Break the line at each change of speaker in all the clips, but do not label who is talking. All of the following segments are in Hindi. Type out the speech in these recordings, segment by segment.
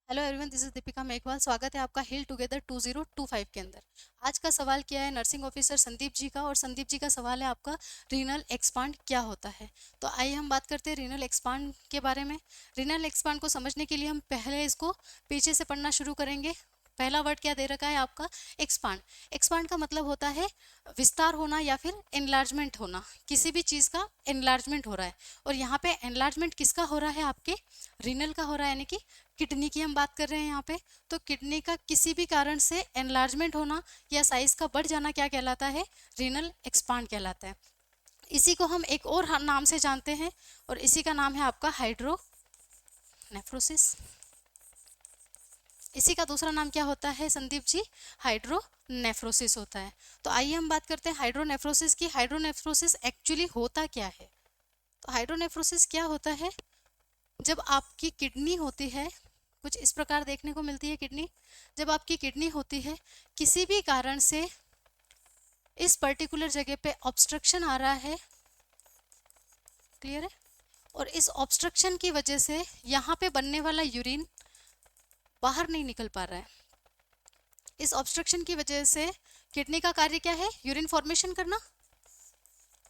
Hello everyone, this is Deepika Meghwal. स्वागत है आपका हिल टुगेदर 2025 के अंदर। आज का सवाल क्या है नर्सिंग ऑफिसर संदीप जी का, और संदीप जी का सवाल है आपका रीनल एक्सपांड क्या होता है। तो आइए हम बात करते हैं रीनल एक्सपांड के बारे में। रीनल एक्सपांड को समझने के लिए हम पहले इसको पीछे से पढ़ना शुरू करेंगे। पहला वर्ड क्या दे रखा है आपका? एक्सपांड। एक्सपांड का मतलब होता है विस्तार होना या फिर एनलार्जमेंट होना। किसी भी चीज़ का एनलार्जमेंट हो रहा है, और यहाँ पे एनलार्जमेंट किसका हो रहा है? आपके रीनल का हो रहा है, यानी कि किडनी की हम बात कर रहे हैं यहाँ पे। तो किडनी का किसी भी कारण से एनलार्जमेंट होना या साइज का बढ़ जाना क्या कहलाता है? रीनल एक्सपांड कहलाता है। इसी को हम एक और नाम से जानते हैं, और इसी का नाम है आपका हाइड्रोनेफ्रोसिस। इसी का दूसरा नाम क्या होता है संदीप जी? हाइड्रोनेफ्रोसिस होता है। तो आइए हम बात करते हैं हाइड्रोनेफ्रोसिस की। हाइड्रोनेफ्रोसिस एक्चुअली होता क्या है? तो हाइड्रोनेफ्रोसिस क्या होता है? जब आपकी किडनी होती है, कुछ इस प्रकार देखने को मिलती है किडनी। जब आपकी किडनी होती है, किसी भी कारण से इस पर्टिकुलर जगह पे ऑब्स्ट्रक्शन आ रहा है, क्लियर है, और इस ऑब्स्ट्रक्शन की वजह से यहाँ पे बनने वाला यूरिन बाहर नहीं निकल पा रहा है। इस ऑब्स्ट्रक्शन की वजह से किडनी का कार्य क्या है? यूरिन फॉर्मेशन करना,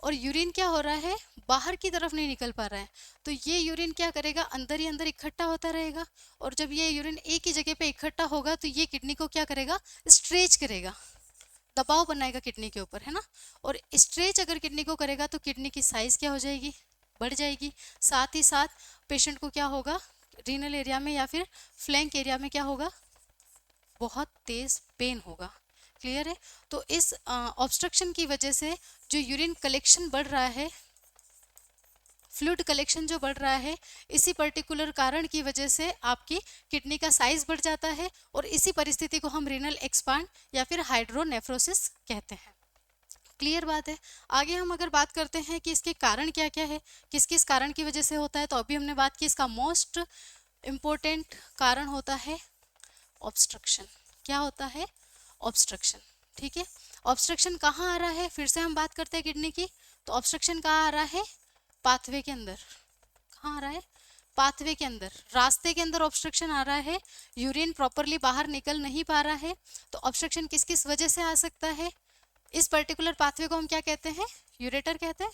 और यूरिन क्या हो रहा है? बाहर की तरफ नहीं निकल पा रहा है। तो ये यूरिन क्या करेगा? अंदर ही अंदर इकट्ठा होता रहेगा, और जब ये यूरिन एक ही जगह पे इकट्ठा होगा तो ये किडनी को क्या करेगा? स्ट्रेच करेगा, दबाव बनाएगा किडनी के ऊपर, है ना। और स्ट्रेच अगर किडनी को करेगा तो किडनी की साइज क्या हो जाएगी? बढ़ जाएगी। साथ ही साथ पेशेंट को क्या होगा? रीनल एरिया में या फिर फ्लैंक एरिया में क्या होगा? बहुत तेज पेन होगा। क्लियर है। तो इस ऑब्स्ट्रक्शन की वजह से जो यूरिन कलेक्शन बढ़ रहा है, फ्लूइड कलेक्शन जो बढ़ रहा है, इसी पर्टिकुलर कारण की वजह से आपकी किडनी का साइज बढ़ जाता है, और इसी परिस्थिति को हम रीनल एक्सपांड या फिर हाइड्रोनेफ्रोसिस कहते हैं। क्लियर बात है। आगे हम अगर बात करते हैं कि इसके कारण क्या क्या है, किस किस कारण की वजह से होता है, तो अभी हमने बात की इसका मोस्ट इम्पोर्टेंट कारण होता है ऑब्स्ट्रक्शन। क्या होता है? ऑब्स्ट्रक्शन। ठीक है। ऑब्स्ट्रक्शन कहाँ आ रहा है? फिर से हम बात करते हैं किडनी की। तो ऑब्स्ट्रक्शन कहाँ आ रहा है? पाथवे के अंदर। कहाँ आ रहा है? पाथवे के अंदर, रास्ते के अंदर ऑब्स्ट्रक्शन आ रहा है। यूरिन प्रॉपरली बाहर निकल नहीं पा रहा है। तो ऑब्स्ट्रक्शन किस किस वजह से आ सकता है? इस पर्टिकुलर पाथवे को हम क्या कहते हैं? यूरेटर कहते हैं।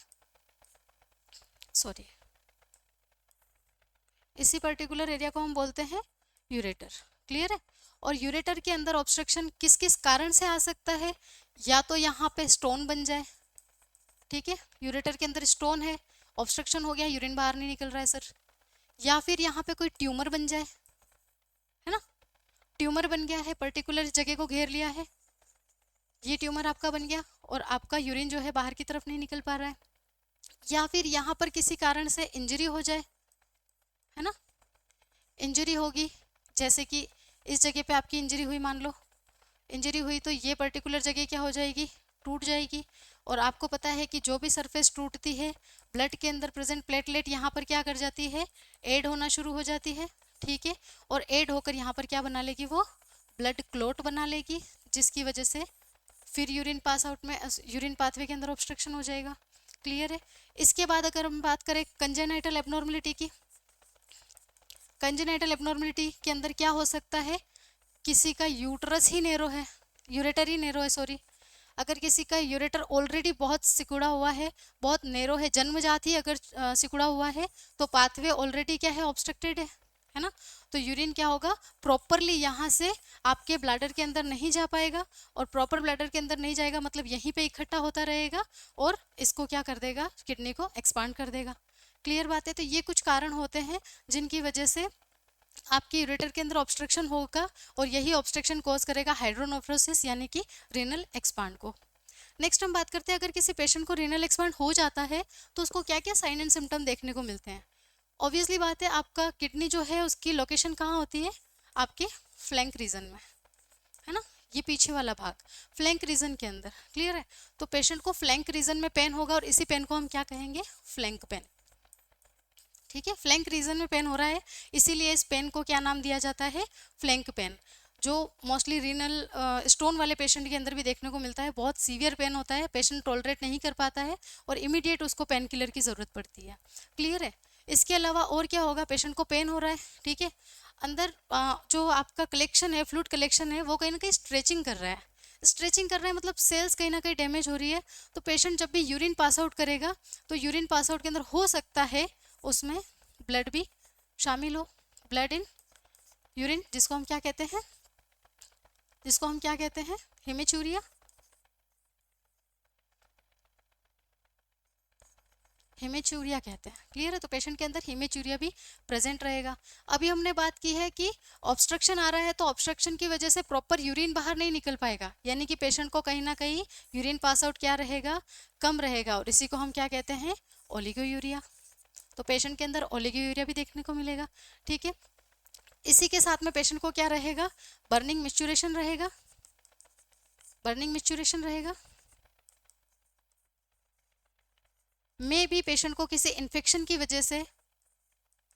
सॉरी, इसी पर्टिकुलर एरिया को हम बोलते हैं यूरेटर। क्लियर है। और यूरेटर के अंदर ऑब्स्ट्रक्शन किस किस कारण से आ सकता है? या तो यहाँ पे स्टोन बन जाए, ठीक है, यूरेटर के अंदर स्टोन है, ऑब्स्ट्रक्शन हो गया, यूरिन बाहर नहीं निकल रहा है सर। या फिर यहाँ पे कोई ट्यूमर बन जाए, है ना, ट्यूमर बन गया है, पर्टिकुलर जगह को घेर लिया है, ये ट्यूमर आपका बन गया, और आपका यूरिन जो है बाहर की तरफ नहीं निकल पा रहा है। या फिर यहाँ पर किसी कारण से इंजरी हो जाए, है ना, इंजरी होगी, जैसे कि इस जगह पे आपकी इंजरी हुई, मान लो इंजरी हुई, तो ये पर्टिकुलर जगह क्या हो जाएगी? टूट जाएगी। और आपको पता है कि जो भी सरफेस टूटती है, ब्लड के अंदर प्रेजेंट प्लेटलेट यहाँ पर क्या कर जाती है? ऐड होना शुरू हो जाती है। ठीक है। और ऐड होकर यहाँ पर क्या बना लेगी? वो ब्लड क्लोट बना लेगी, जिसकी वजह से फिर यूरिन पास आउट में, यूरिन पाथवे के अंदर ऑब्स्ट्रक्शन हो जाएगा। क्लियर है। इसके बाद अगर हम बात करें कंजेनाइटल एबनॉर्मलिटी की, कंजेनाइटल एबनॉर्मलिटी के अंदर क्या हो सकता है? किसी का यूटरस ही नैरो है, यूरेटर ही नैरो है, सॉरी। अगर किसी का यूरेटर ऑलरेडी बहुत सिकुड़ा हुआ है, बहुत नैरो है, जन्मजात ही अगर सिकुड़ा हुआ है, तो पाथवे ऑलरेडी क्या है? ऑब्स्ट्रक्टेड है ना। तो यूरिन क्या होगा? प्रॉपरली यहाँ से आपके ब्लैडर के अंदर नहीं जा पाएगा, और प्रॉपर ब्लैडर के अंदर नहीं जाएगा मतलब यहीं पे इकट्ठा होता रहेगा, और इसको क्या कर देगा? किडनी को एक्सपांड कर देगा। क्लियर बात है। तो ये कुछ कारण होते हैं जिनकी वजह से आपके यूरेटर के अंदर ऑब्स्ट्रक्शन होगा, और यही ऑब्स्ट्रक्शन कॉज करेगा हाइड्रोनेफ्रोसिस यानी कि रीनल एक्सपांड को। नेक्स्ट हम बात करते हैं, अगर किसी पेशेंट को रीनल एक्सपांड हो जाता है तो उसको क्या क्या साइन एंड सिम्टम देखने को मिलते हैं। ऑब्वियसली बात है, आपका किडनी जो है उसकी लोकेशन कहाँ होती है? आपके फ्लैंक रीजन में, है ना, ये पीछे वाला भाग फ्लैंक रीजन के अंदर। क्लियर है। तो पेशेंट को फ्लैंक रीजन में पेन होगा, और इसी पेन को हम क्या कहेंगे? Flank pain. ठीक है। फ्लैंक रीजन में पेन हो रहा है, इसीलिए इस पेन को क्या नाम दिया जाता है? Flank pain. जो मोस्टली रीनल स्टोन वाले पेशेंट के अंदर भी देखने को मिलता है। बहुत सीवियर पेन होता है, पेशेंट टॉलरेट नहीं कर पाता है, और इमीडिएट उसको पेन किलर की ज़रूरत पड़ती है। क्लियर है। इसके अलावा और क्या होगा? पेशेंट को पेन हो रहा है, ठीक है, अंदर जो आपका कलेक्शन है, फ्लूइड कलेक्शन है, वो कहीं ना कहीं स्ट्रेचिंग कर रहा है। स्ट्रेचिंग कर रहा है मतलब सेल्स कहीं ना कहीं डैमेज हो रही है। तो पेशेंट जब भी यूरिन पास आउट करेगा तो यूरिन पास आउट के अंदर हो सकता है उसमें ब्लड भी शामिल हो, ब्लड इन यूरिन, जिसको हम क्या कहते हैं हेमेचूरिया। हेमेचूरिया कहते हैं। क्लियर है? तो पेशेंट के अंदर हेमेचूरिया भी प्रेजेंट रहेगा। अभी हमने बात की है कि ऑब्स्ट्रक्शन आ रहा है तो ऑब्स्ट्रक्शन की वजह से प्रॉपर यूरिन बाहर नहीं निकल पाएगा, यानी कि पेशेंट को कहीं ना कहीं यूरिन पास आउट क्या रहेगा, कम रहेगा, और इसी को हम क्या कहते हैं ओलिगोयूरिया। तो पेशेंट के अंदर ओलिगोयूरिया भी देखने को मिलेगा। ठीक है, इसी के साथ में पेशेंट को क्या रहेगा, बर्निंग मिस्चुरेशन रहेगा, बर्निंग मिस्चुरेशन रहेगा। मे भी पेशेंट को किसी इन्फेक्शन की वजह से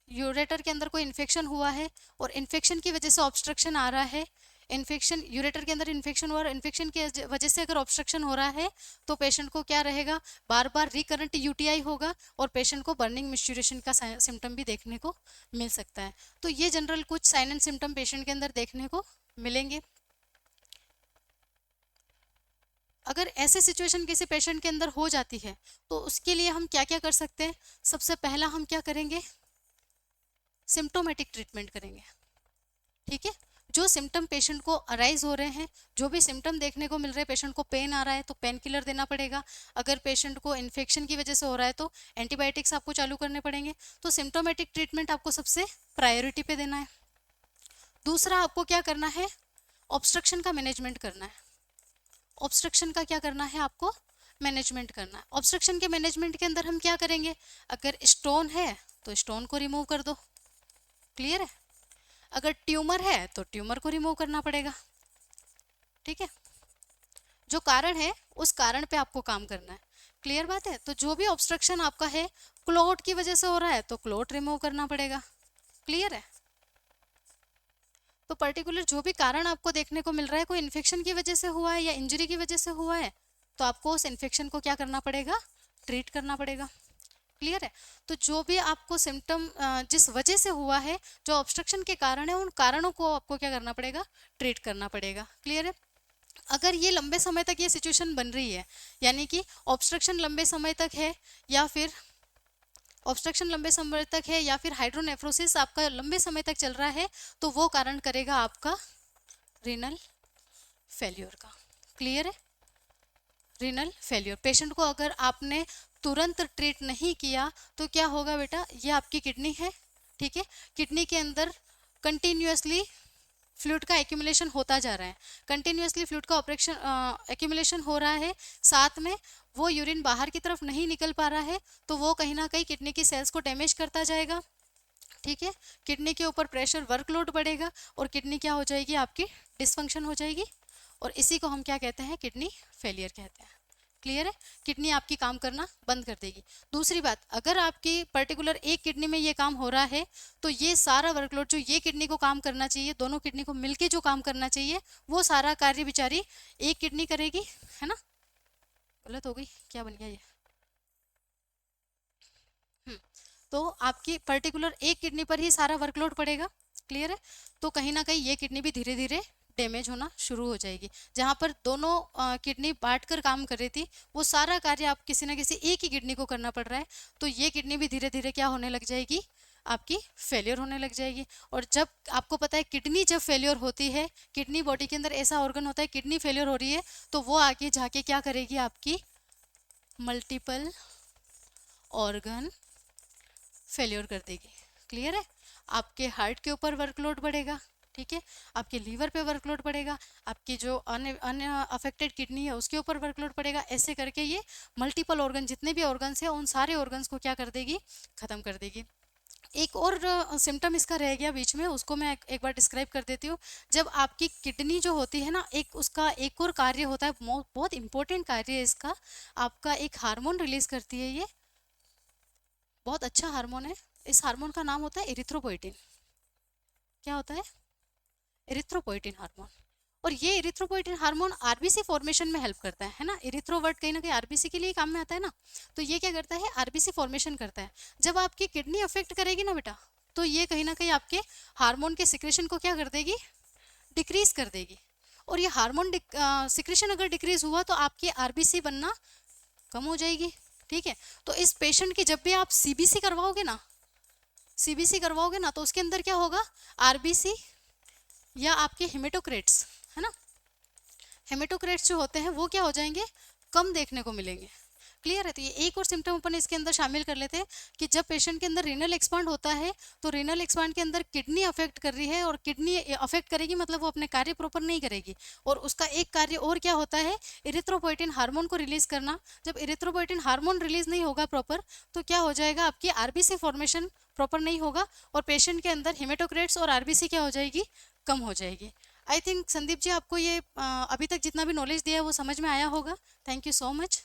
यूरेटर के अंदर कोई इन्फेक्शन हुआ है और इन्फेक्शन की वजह से ऑब्स्ट्रक्शन आ रहा है, इन्फेक्शन यूरेटर के अंदर इन्फेक्शन हुआ और इन्फेक्शन की वजह से अगर ऑब्स्ट्रक्शन हो रहा है तो पेशेंट को क्या रहेगा, बार बार रिकरेंट यूटीआई होगा और पेशेंट को बर्निंग मिस्चुरेशन का सिम्टम भी देखने को मिल सकता है। तो ये जनरल कुछ साइन एंड सिम्टम पेशेंट के अंदर देखने को मिलेंगे। अगर ऐसे सिचुएशन किसी पेशेंट के अंदर हो जाती है तो उसके लिए हम क्या क्या कर सकते हैं। सबसे पहला हम क्या करेंगे, सिम्टोमेटिक ट्रीटमेंट करेंगे। ठीक है, जो सिम्टम पेशेंट को अराइज हो रहे हैं, जो भी सिम्टम देखने को मिल रहे हैं, पेशेंट को पेन आ रहा है तो पेन किलर देना पड़ेगा, अगर पेशेंट को इन्फेक्शन की वजह से हो रहा है तो एंटीबायोटिक्स आपको चालू करने पड़ेंगे। तो सिम्टोमेटिक ट्रीटमेंट आपको सबसे प्रायोरिटी पे देना है। दूसरा आपको क्या करना है, ऑब्स्ट्रक्शन का मैनेजमेंट करना है। ऑब्स्ट्रक्शन का क्या करना है, आपको मैनेजमेंट करना है। ऑब्स्ट्रक्शन के मैनेजमेंट के अंदर हम क्या करेंगे, अगर स्टोन है तो स्टोन को रिमूव कर दो। क्लियर है? अगर ट्यूमर है तो ट्यूमर को रिमूव करना पड़ेगा। ठीक है, जो कारण है उस कारण पे आपको काम करना है। क्लियर बात है? तो जो भी ऑब्स्ट्रक्शन आपका है, क्लोट की वजह से हो रहा है तो क्लोट रिमूव करना पड़ेगा। क्लियर है? तो पर्टिकुलर जो भी कारण आपको देखने को मिल रहा है, कोई इन्फेक्शन की वजह से हुआ है या इंजरी की वजह से हुआ है, तो आपको उस इन्फेक्शन को क्या करना पड़ेगा, ट्रीट करना पड़ेगा। क्लियर है? तो जो भी आपको सिम्टम जिस वजह से हुआ है, जो ऑब्स्ट्रक्शन के कारण है, उन कारणों को आपको क्या करना पड़ेगा, ट्रीट करना पड़ेगा। क्लियर है? अगर ये लंबे समय तक ये सिचुएशन बन रही है, यानी कि ऑब्स्ट्रक्शन लंबे समय तक है या फिर हाइड्रोनेफ्रोसिस आपका लंबे समय तक चल रहा है, तो वो कारण करेगा आपका रीनल फेल्योर का। क्लियर है? रीनल फेल्योर, पेशेंट को अगर आपने तुरंत ट्रीट नहीं किया तो क्या होगा बेटा, ये आपकी किडनी है। ठीक है, किडनी के अंदर कंटिन्यूअसली फ्लूइड का एक्यूमुलेशन होता जा रहा है, कंटिन्यूअसली फ्लूइड का ऑपरेशन एक्यूमुलेशन हो रहा है, साथ में वो यूरिन बाहर की तरफ नहीं निकल पा रहा है, तो वो कहीं ना कहीं किडनी की सेल्स को डैमेज करता जाएगा। ठीक है, किडनी के ऊपर प्रेशर वर्कलोड बढ़ेगा और किडनी क्या हो जाएगी, आपकी डिसफंक्शन हो जाएगी, और इसी को हम क्या कहते हैं, किडनी फेलियर कहते हैं। क्लियर है? किडनी आपकी काम करना बंद कर देगी। दूसरी बात, अगर आपकी पर्टिकुलर एक किडनी में ये काम हो रहा है तो ये सारा वर्कलोड जो ये किडनी को काम करना चाहिए, दोनों किडनी को मिलके जो काम करना चाहिए, वो सारा कार्य बेचारी एक किडनी करेगी, है ना। गलत हो गई, क्या बन गया ये, तो आपकी पर्टिकुलर एक किडनी पर ही सारा वर्कलोड पड़ेगा। क्लियर है? तो कहीं ना कहीं ये किडनी भी धीरे धीरे डैमेज होना शुरू हो जाएगी। जहाँ पर दोनों किडनी बांट कर काम कर रही थी, वो सारा कार्य आप किसी ना किसी एक ही किडनी को करना पड़ रहा है, तो ये किडनी भी धीरे धीरे क्या होने लग जाएगी, आपकी फेलियर होने लग जाएगी। और जब आपको पता है किडनी जब फेलियर होती है, किडनी बॉडी के अंदर ऐसा ऑर्गन होता है, किडनी फेलियर हो रही है तो वो आगे जाके क्या करेगी, आपकी मल्टीपल ऑर्गन फेलियर कर देगी। क्लियर है? आपके हार्ट के ऊपर वर्कलोड बढ़ेगा। ठीक है, आपके लीवर पे वर्कलोड पड़ेगा, आपकी जो अन्य अफेक्टेड किडनी है उसके ऊपर वर्कलोड पड़ेगा। ऐसे करके ये मल्टीपल ऑर्गन, जितने भी ऑर्गन्स हैं, उन सारे ऑर्गन्स को क्या कर देगी, खत्म कर देगी। एक और सिम्टम इसका रह गया बीच में, उसको मैं एक बार डिस्क्राइब कर देती हूँ। जब आपकी किडनी जो होती है ना, एक उसका एक और कार्य होता है, बहुत इंपॉर्टेंट कार्य है इसका, आपका एक हार्मोन रिलीज करती है, ये बहुत अच्छा हार्मोन है। इस हार्मोन का नाम होता है इरिथ्रोपोइटिन। क्या होता है, इरिथ्रोपोइटिन हार्मोन। और ये इरिथ्रोपोइटिन हार्मोन आरबीसी फॉर्मेशन में हेल्प करता है ना। इरिथ्रो वर्ड कहीं ना कहीं आरबीसी के लिए काम में आता है ना, तो ये क्या करता है, आरबीसी फॉर्मेशन करता है। जब आपकी किडनी अफेक्ट करेगी ना बेटा, तो ये कहीं ना कहीं आपके हार्मोन के सिक्रेशन को क्या कर देगी, डिक्रीज कर देगी। और ये हार्मोन सिक्रेशन अगर डिक्रीज हुआ तो आपकी आरबीसी बनना कम हो जाएगी। ठीक है, तो इस पेशेंट की जब भी आप सीबीसी करवाओगे ना, सीबीसी करवाओगे ना, तो उसके अंदर क्या होगा, आरबीसी या आपके हेमेटोक्रेट्स, है ना, हेमेटोक्रेट्स जो होते हैं वो क्या हो जाएंगे, कम देखने को मिलेंगे। क्लियर है। तो ये एक और सिम्टम अपन इसके अंदर शामिल कर लेते हैं कि जब पेशेंट के अंदर रीनल एक्सपांड होता है तो रीनल एक्सपांड के अंदर किडनी अफेक्ट कर रही है, और किडनी अफेक्ट करेगी मतलब वो अपने कार्य प्रॉपर नहीं करेगी, और उसका एक कार्य और क्या होता है, इरिथ्रोपोइटिन हार्मोन को रिलीज करना। जब इरिथ्रोपोइटिन हार्मोन रिलीज नहीं होगा प्रॉपर, तो क्या हो जाएगा, आपकी आरबीसी फॉर्मेशन प्रॉपर नहीं होगा, और पेशेंट के अंदर हेमेटोक्रेट्स और आरबीसी क्या हो जाएगी, कम हो जाएगी। आई थिंक संदीप जी आपको ये अभी तक जितना भी नॉलेज दिया है वो समझ में आया होगा। Thank you so much.